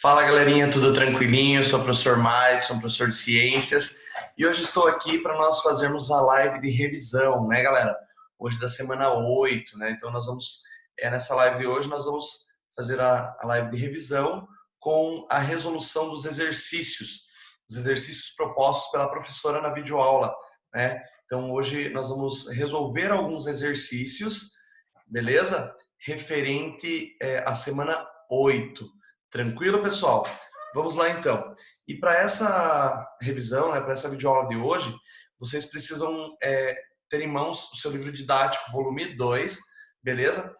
Fala galerinha, tudo tranquilinho? Eu sou o professor Mário, sou um professor de ciências e hoje estou aqui para nós fazermos a live de revisão, né galera? Hoje da semana 8, né? Então nós vamos, nessa live de hoje nós vamos fazer a live de revisão com a resolução dos exercícios, os exercícios propostos pela professora na videoaula, né? Então hoje nós vamos resolver alguns exercícios, beleza? Referente à semana 8. Tranquilo, pessoal? Vamos lá, então. E para essa revisão, né, para essa videoaula de hoje, vocês precisam ter em mãos o seu livro didático, volume 2, beleza?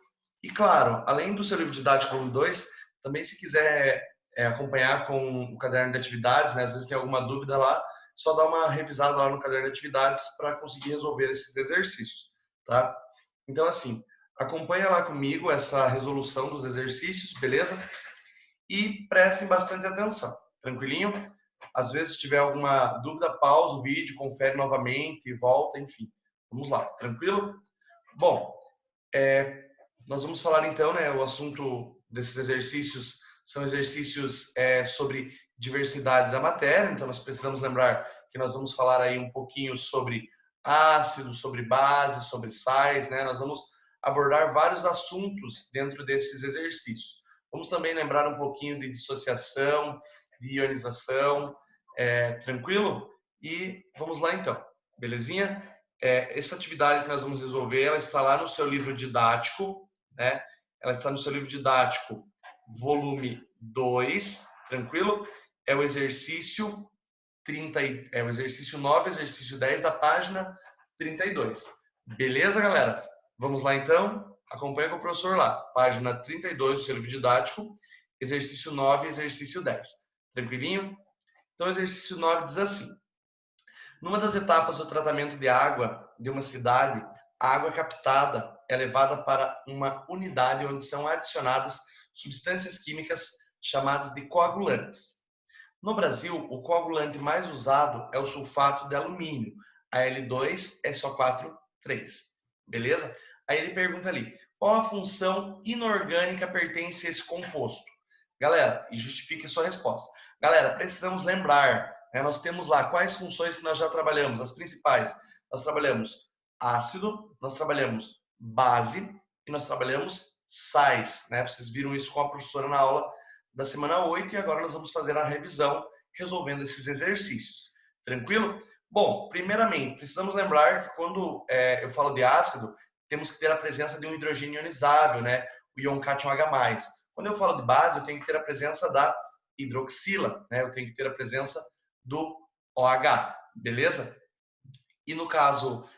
E, claro, além do seu livro didático, volume 2, também se quiser acompanhar com o caderno de atividades, né, às vezes tem alguma dúvida lá, só dá uma revisada lá no caderno de atividades para conseguir resolver esses exercícios, tá? Então, assim, acompanha lá comigo essa resolução dos exercícios, beleza? E prestem bastante atenção, tranquilinho? Às vezes, se tiver alguma dúvida, pausa o vídeo, confere novamente, volta, enfim. Vamos lá, tranquilo? Bom, nós vamos falar então, né, o assunto desses exercícios são exercícios sobre diversidade da matéria, então nós precisamos lembrar que nós vamos falar aí um pouquinho sobre ácidos, sobre bases, sobre sais, né? Nós vamos abordar vários assuntos dentro desses exercícios. Vamos também lembrar um pouquinho de dissociação, de ionização, tranquilo? E vamos lá então, belezinha? Essa atividade que nós vamos resolver, ela está lá no seu livro didático, né? Ela está no seu livro didático, volume 2, tranquilo? É o exercício 30, é o exercício 9, exercício 10 da página 32. Beleza, galera? Vamos lá então? Acompanha com o professor lá. Página 32 do seu livro didático, exercício 9 e exercício 10. Tranquilinho? Então, o exercício 9 diz assim: numa das etapas do tratamento de água de uma cidade, a água captada é levada para uma unidade onde são adicionadas substâncias químicas chamadas de coagulantes. No Brasil, o coagulante mais usado é o sulfato de alumínio, Al2SO4,3. Beleza? Aí ele pergunta ali, qual a função inorgânica pertence a esse composto? Galera, e justifique a sua resposta. Galera, precisamos lembrar, né, nós temos lá quais funções que nós já trabalhamos, as principais. Nós trabalhamos ácido, nós trabalhamos base e nós trabalhamos sais. Né? Vocês viram isso com a professora na aula da semana 8 e agora nós vamos fazer a revisão resolvendo esses exercícios. Tranquilo? Bom, primeiramente, precisamos lembrar que quando eu falo de ácido, temos que ter a presença de um hidrogênio ionizável, né? O íon cátion H+. Quando eu falo de base, eu tenho que ter a presença da hidroxila, né? Eu tenho que ter a presença do OH, beleza? E no caso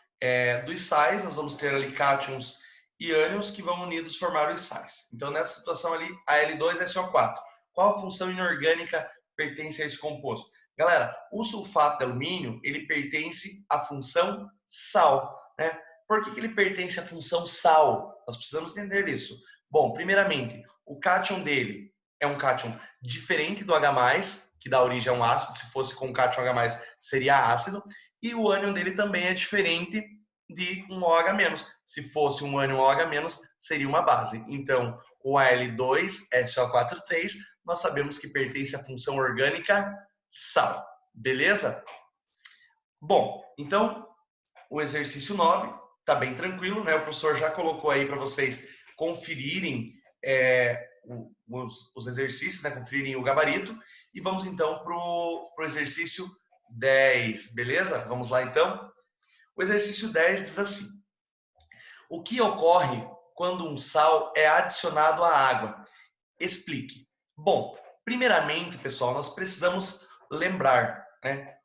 dos sais, nós vamos ter ali cátions e ânions que vão unidos formar os sais. Então, nessa situação ali, Al2SO4. Qual a função inorgânica pertence a esse composto? Galera, o sulfato de alumínio, ele pertence à função sal, né? Por que ele pertence à função sal? Nós precisamos entender isso. Bom, primeiramente, o cátion dele é um cátion diferente do H+, que dá origem a um ácido. Se fosse com cátion H+, seria ácido. E o ânion dele também é diferente de um OH-. Se fosse um ânion OH-, seria uma base. Então, o Al2SO4,3, nós sabemos que pertence à função orgânica sal. Beleza? Bom, então, o exercício 9 está bem tranquilo, né? O professor já colocou aí para vocês conferirem os exercícios, né? Conferirem o gabarito. E vamos então para o exercício 10, beleza? Vamos lá então? O exercício 10 diz assim: o que ocorre quando um sal é adicionado à água? Explique. Bom, primeiramente, pessoal, nós precisamos lembrar, né?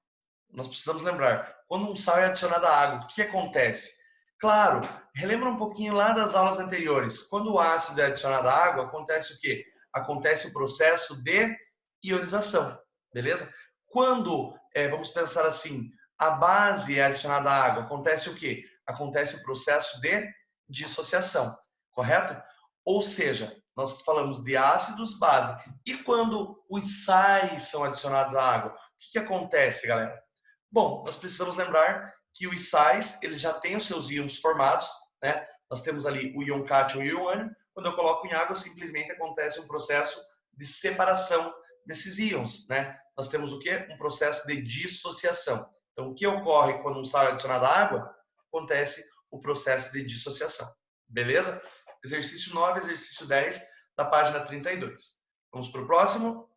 Nós precisamos lembrar, quando um sal é adicionado à água, o que acontece? Claro, relembra um pouquinho lá das aulas anteriores. Quando o ácido é adicionado à água, acontece o quê? Acontece o processo de ionização, beleza? Quando, vamos pensar assim, a base é adicionada à água, acontece o quê? Acontece o processo de dissociação, correto? Ou seja, nós falamos de ácidos, base. E quando os sais são adicionados à água, o que acontece, galera? Bom, nós precisamos lembrar que os sais, eles já têm os seus íons formados, né? Nós temos ali o íon cátion e o íon ânion. Quando eu coloco em água, simplesmente acontece um processo de separação desses íons, né? Nós temos o quê? Um processo de dissociação. Então, o que ocorre quando um sal é adicionado à água? Acontece o processo de dissociação. Beleza? Exercício 9, exercício 10, da página 32. Vamos para o próximo.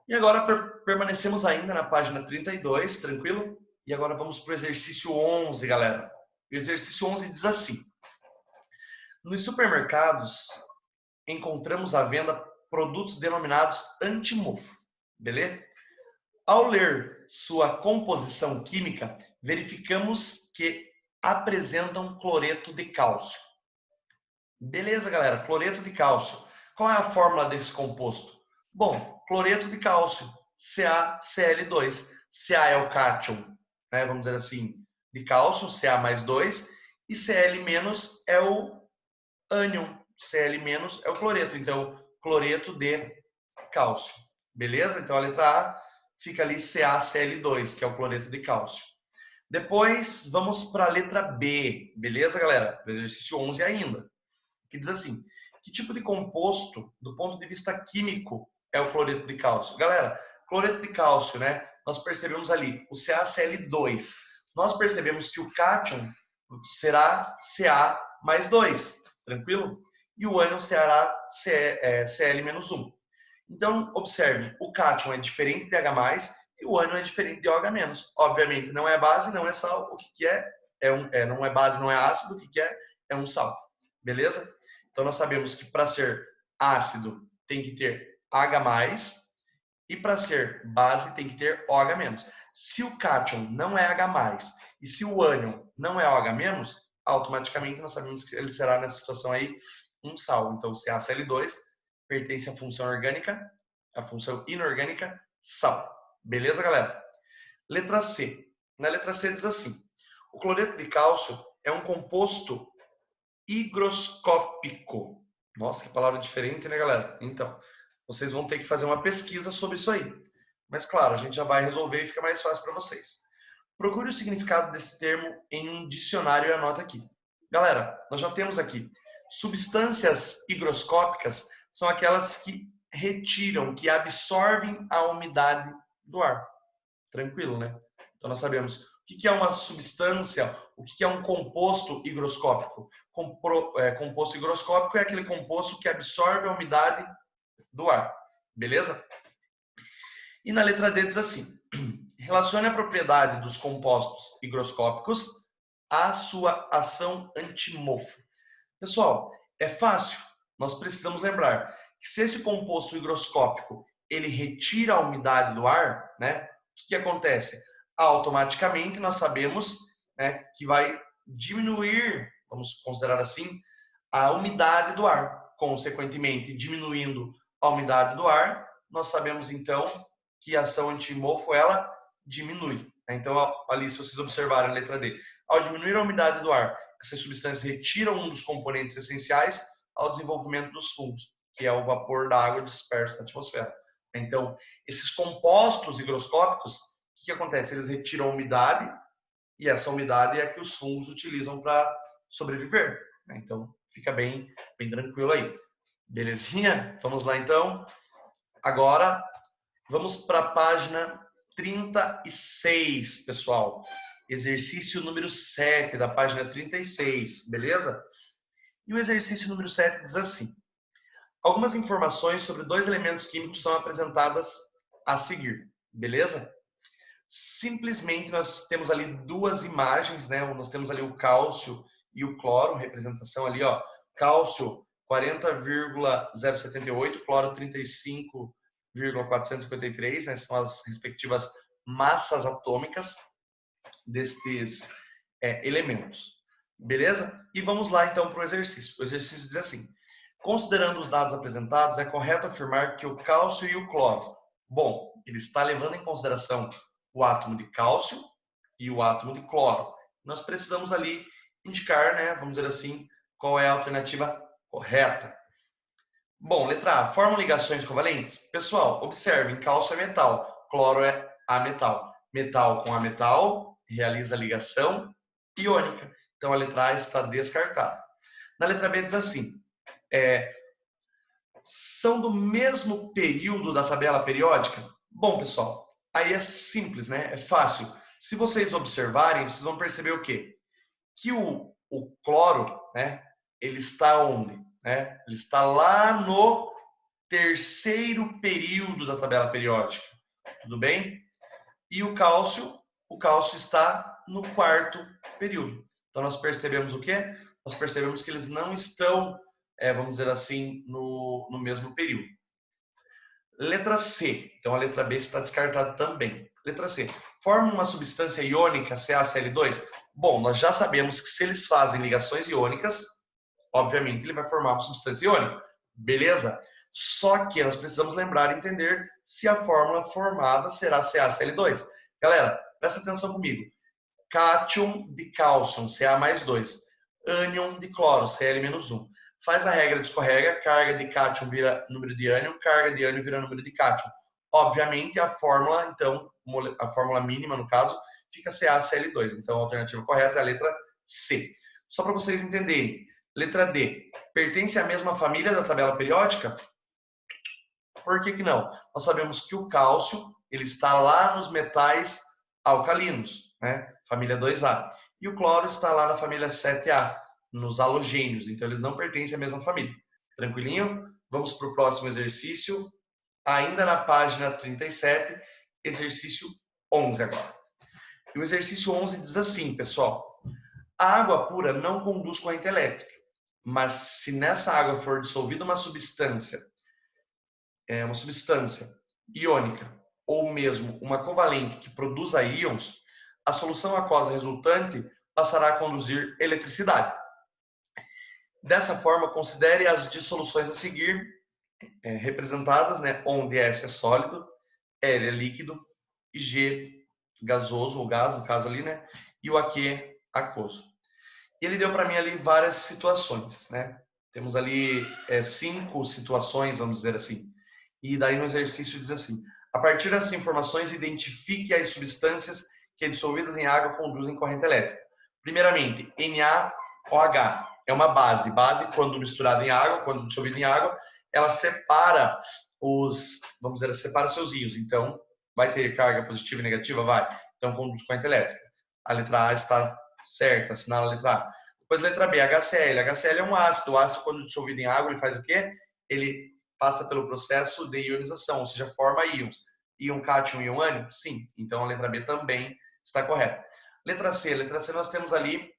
E agora permanecemos ainda na página 32, tranquilo? E agora vamos para o exercício 11, galera. O exercício 11 diz assim: nos supermercados encontramos à venda produtos denominados antimofo, beleza? Ao ler sua composição química, verificamos que apresentam cloreto de cálcio. Beleza, galera? Cloreto de cálcio. Qual é a fórmula desse composto? Bom, cloreto de cálcio, CaCl2. Ca é o cátion, né? Vamos dizer assim, de cálcio, Ca mais 2, e Cl- é o ânion, Cl- é o cloreto. Então, cloreto de cálcio. Beleza? Então, a letra A fica ali CaCl2, que é o cloreto de cálcio. Depois, vamos para a letra B. Beleza, galera? O exercício 11 ainda. Que diz assim: que tipo de composto, do ponto de vista químico, é o cloreto de cálcio? Galera, cloreto de cálcio, né? Nós percebemos ali o CaCl2. Nós percebemos que o cátion será Ca mais 2, tranquilo? E o ânion será Cl-1. Então, observe, o cátion é diferente de H+, e o ânion é diferente de OH-. Obviamente, não é base, não é sal. O que é? Não é base, não é ácido. O que é? É um sal. Beleza? Então, nós sabemos que para ser ácido tem que ter H+, e para ser base tem que ter OH-. Se o cátion não é H+, e se o ânion não é OH-, automaticamente nós sabemos que ele será, nessa situação aí, um sal. Então, o CaCl2 pertence à função orgânica, à função inorgânica, sal. Beleza, galera? Letra C. Na letra C diz assim: o cloreto de cálcio é um composto higroscópico. Nossa, que palavra diferente, né, galera? Então, vocês vão ter que fazer uma pesquisa sobre isso aí. Mas, claro, a gente já vai resolver e fica mais fácil para vocês. Procure o significado desse termo em um dicionário e anota aqui. Galera, nós já temos aqui: substâncias higroscópicas são aquelas que retiram, que absorvem a umidade do ar. Tranquilo, né? Então nós sabemos o que é uma substância, o que é um composto higroscópico. Composto higroscópico é aquele composto que absorve a umidade do ar. Beleza? E na letra D diz assim: relacione a propriedade dos compostos higroscópicos à sua ação antimofo. Pessoal, é fácil. Nós precisamos lembrar que se esse composto higroscópico ele retira a umidade do ar, né? O que acontece? Automaticamente nós sabemos, né, que vai diminuir, vamos considerar assim, a umidade do ar. Consequentemente, diminuindo a umidade do ar, nós sabemos então que a ação antimofo ela diminui. Então, ali, se vocês observarem a letra D, ao diminuir a umidade do ar, essas substâncias retiram um dos componentes essenciais ao desenvolvimento dos fungos, que é o vapor da água disperso na atmosfera. Então, esses compostos higroscópicos, o que acontece? Eles retiram a umidade, e essa umidade é que os fungos utilizam para sobreviver. Então, fica bem tranquilo aí. Belezinha? Vamos lá, então. Agora, vamos para a página 36, pessoal. Exercício número 7, da página 36, beleza? E o exercício número 7 diz assim: algumas informações sobre dois elementos químicos são apresentadas a seguir, beleza? Simplesmente nós temos ali duas imagens, né? Nós temos ali o cálcio e o cloro, representação ali, ó. Cálcio 40,078, cloro 35,453, né? São as respectivas massas atômicas destes elementos. Beleza? E vamos lá então para o exercício. O exercício diz assim: considerando os dados apresentados, é correto afirmar que o cálcio e o cloro, bom, ele está levando em consideração o átomo de cálcio e o átomo de cloro. Nós precisamos ali indicar, né, vamos dizer assim, qual é a alternativa correta. Bom, letra A, formam ligações covalentes? Pessoal, observem, cálcio é metal, cloro é ametal. Metal com ametal realiza ligação iônica. Então a letra A está descartada. Na letra B diz assim: são do mesmo período da tabela periódica? Bom, pessoal, aí é simples, né? É fácil. Se vocês observarem, vocês vão perceber o quê? Que o cloro, né? Ele está onde? Né? Ele está lá no terceiro período da tabela periódica. Tudo bem? E o cálcio está no quarto período. Então nós percebemos o quê? Nós percebemos que eles não estão, vamos dizer assim, no mesmo período. Letra C. Então a letra B está descartada também. Letra C. Forma uma substância iônica CaCl2? Bom, nós já sabemos que se eles fazem ligações iônicas, obviamente ele vai formar uma substância iônica. Beleza? Só que nós precisamos lembrar e entender se a fórmula formada será CaCl2. Galera, presta atenção comigo. Cátion de cálcio, Ca mais 2. Ânion de cloro, Cl-1. Faz a regra de escorrega, carga de cátion vira número de ânion, carga de ânion vira número de cátion. Obviamente, a fórmula, então, a fórmula mínima, no caso, fica CaCl2. Então, a alternativa correta é a letra C. Só para vocês entenderem. Letra D. Pertence à mesma família da tabela periódica? Por que não? Nós sabemos que o cálcio ele está lá nos metais alcalinos, né? Família 2A. E o cloro está lá na família 7A, nos halogênios. Então, eles não pertencem à mesma família. Tranquilinho? Vamos para o próximo exercício. Ainda na página 37, exercício 11 agora. E o exercício 11 diz assim, pessoal. A água pura não conduz corrente elétrica, mas se nessa água for dissolvida uma substância iônica ou mesmo uma covalente que produza íons, a solução aquosa resultante passará a conduzir eletricidade. Dessa forma, considere as dissoluções a seguir representadas, né, onde S é sólido, L é líquido e G gasoso, ou gás, no caso ali, né, e o AQ aquoso. E ele deu para mim ali várias situações, né? Temos ali 5 situações, vamos dizer assim. E daí no exercício diz assim: a partir dessas informações, identifique as substâncias que, dissolvidas em água, conduzem corrente elétrica. Primeiramente, NaOH é uma base. Base, quando misturada em água, quando dissolvida em água, ela separa vamos dizer, separa seus íons. Então, vai ter carga positiva e negativa? Vai. Então, conduz corrente elétrica. A letra A está certa, assinala a letra A. Depois, letra B, HCl. HCl é um ácido. O ácido, quando dissolvido em água, ele faz o quê? Ele passa pelo processo de ionização, ou seja, forma íons. Íon cátion e íon ânion? Sim. Então, a letra B também está correta. Letra C. Letra C, nós temos ali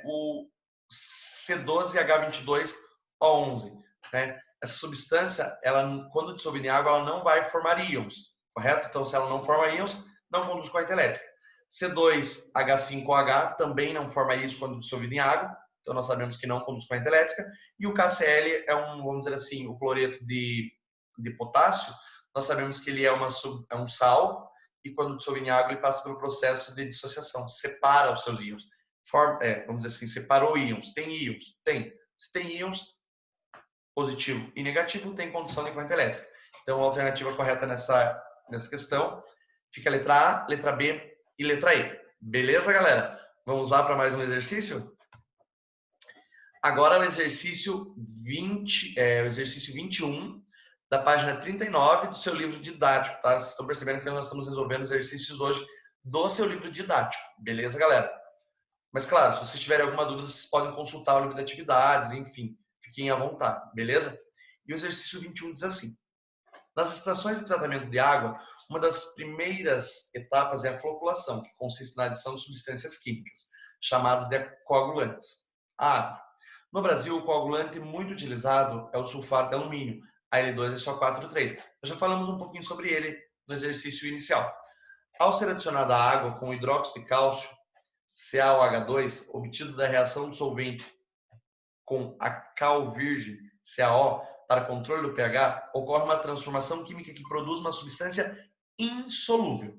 o C12H22O11. Né? Essa substância, ela, quando dissolvida em água, ela não vai formar íons, correto? Então, se ela não forma íons, não conduz corrente elétrica. C2H5OH também não forma íons quando dissolvido em água, então nós sabemos que não conduz corrente elétrica. E o KCl é vamos dizer assim, o cloreto de potássio, nós sabemos que ele é um sal, e quando dissolvido em água, ele passa pelo processo de dissociação, separa os seus íons. Vamos dizer assim, separou íons. Tem íons? Tem. Se tem íons, positivo e negativo, tem condução de corrente elétrica. Então, a alternativa correta nessa questão fica a letra A, letra B e letra E. Beleza, galera? Vamos lá para mais um exercício? Agora o exercício 21, da página 39 do seu livro didático, tá? Vocês estão percebendo que nós estamos resolvendo exercícios hoje do seu livro didático. Beleza, galera? Mas, claro, se vocês tiverem alguma dúvida, vocês podem consultar o livro de atividades, enfim, fiquem à vontade, beleza? E o exercício 21 diz assim: nas estações de tratamento de água, uma das primeiras etapas é a floculação, que consiste na adição de substâncias químicas, chamadas de coagulantes. No Brasil, o coagulante muito utilizado é o sulfato de alumínio, Al2SO4,3. Nós já falamos um pouquinho sobre ele no exercício inicial. Ao ser adicionada a água com hidróxido de cálcio, CaOH2, obtido da reação do solvente com a cal virgem, CaO, para controle do pH, ocorre uma transformação química que produz uma substância insolúvel.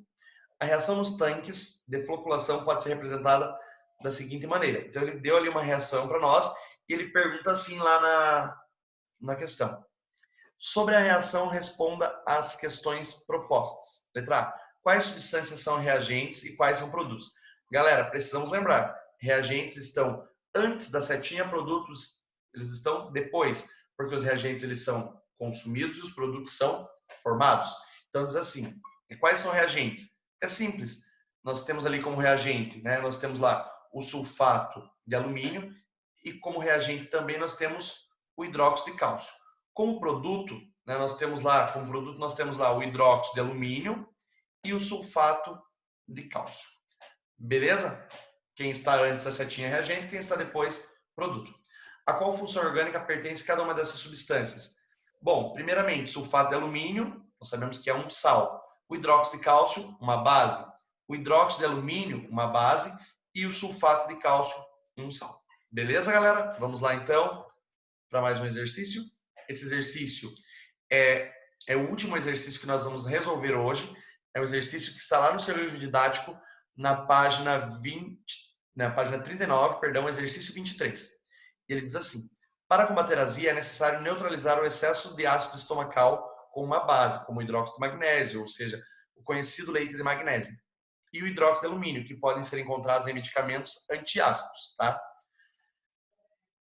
A reação nos tanques de floculação pode ser representada da seguinte maneira. Então, ele deu ali uma reação para nós e ele pergunta assim lá na questão. Sobre a reação, responda às questões propostas. Letra A. Quais substâncias são reagentes e quais são produtos? Galera, precisamos lembrar. Reagentes estão antes da setinha, produtos eles estão depois, porque os reagentes eles são consumidos e os produtos são formados. Então, diz assim, quais são reagentes? É simples. Nós temos ali como reagente, né? Nós temos lá o sulfato de alumínio e como reagente também nós temos o hidróxido de cálcio. Como produto, né, nós temos lá o hidróxido de alumínio e o sulfato de cálcio. Beleza? Quem está antes da setinha é reagente, quem está depois, produto. A qual função orgânica pertence cada uma dessas substâncias? Bom, primeiramente, sulfato de alumínio, nós sabemos que é um sal. O hidróxido de cálcio, uma base. O hidróxido de alumínio, uma base. E o sulfato de cálcio, um sal. Beleza, galera? Vamos lá, então, para mais um exercício. Esse exercício é o último exercício que nós vamos resolver hoje. É um exercício que está lá no seu livro didático, na página 39, perdão, exercício 23. Ele diz assim: para combater a azia é necessário neutralizar o excesso de ácido estomacal com uma base, como o hidróxido de magnésio, ou seja, o conhecido leite de magnésio, e o hidróxido de alumínio, que podem ser encontrados em medicamentos antiácidos, tá?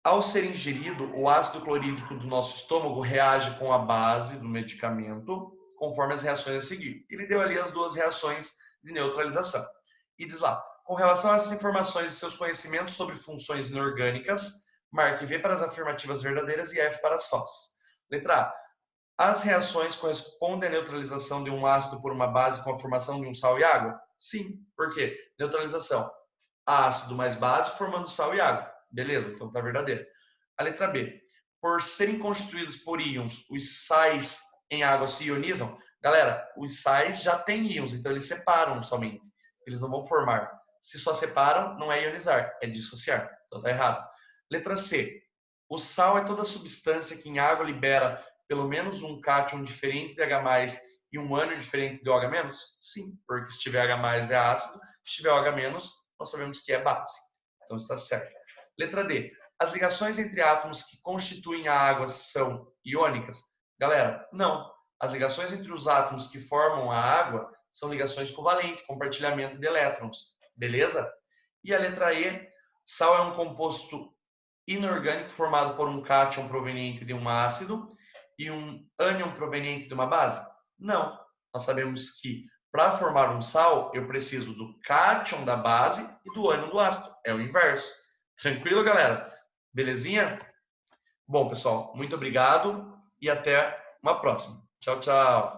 Ao ser ingerido, o ácido clorídrico do nosso estômago reage com a base do medicamento, conforme as reações a seguir. Ele deu ali as duas reações de neutralização. E diz lá, com relação a essas informações e seus conhecimentos sobre funções inorgânicas, marque V para as afirmativas verdadeiras e F para as falsas. Letra A. As reações correspondem à neutralização de um ácido por uma base com a formação de um sal e água? Sim. Por quê? Neutralização. Ácido mais base formando sal e água. Beleza, então tá verdadeiro. A letra B. Por serem constituídos por íons, os sais em água se ionizam? Galera, os sais já têm íons, então eles separam somente. Eles não vão formar. Se só separam, não é ionizar, é dissociar. Então tá errado. Letra C. O sal é toda substância que em água libera pelo menos um cátion diferente de H+, e um ânion diferente de OH-? Sim, porque se tiver H+ é ácido, se tiver OH-, nós sabemos que é base. Então está certo. Letra D. As ligações entre átomos que constituem a água são iônicas? Galera, não. As ligações entre os átomos que formam a água são ligações covalentes, compartilhamento de elétrons. Beleza? E a letra E. Sal é um composto inorgânico formado por um cátion proveniente de um ácido e um ânion proveniente de uma base? Não. Nós sabemos que para formar um sal, eu preciso do cátion da base e do ânion do ácido. É o inverso. Tranquilo, galera? Belezinha? Bom, pessoal, muito obrigado e até uma próxima. Tchau, tchau.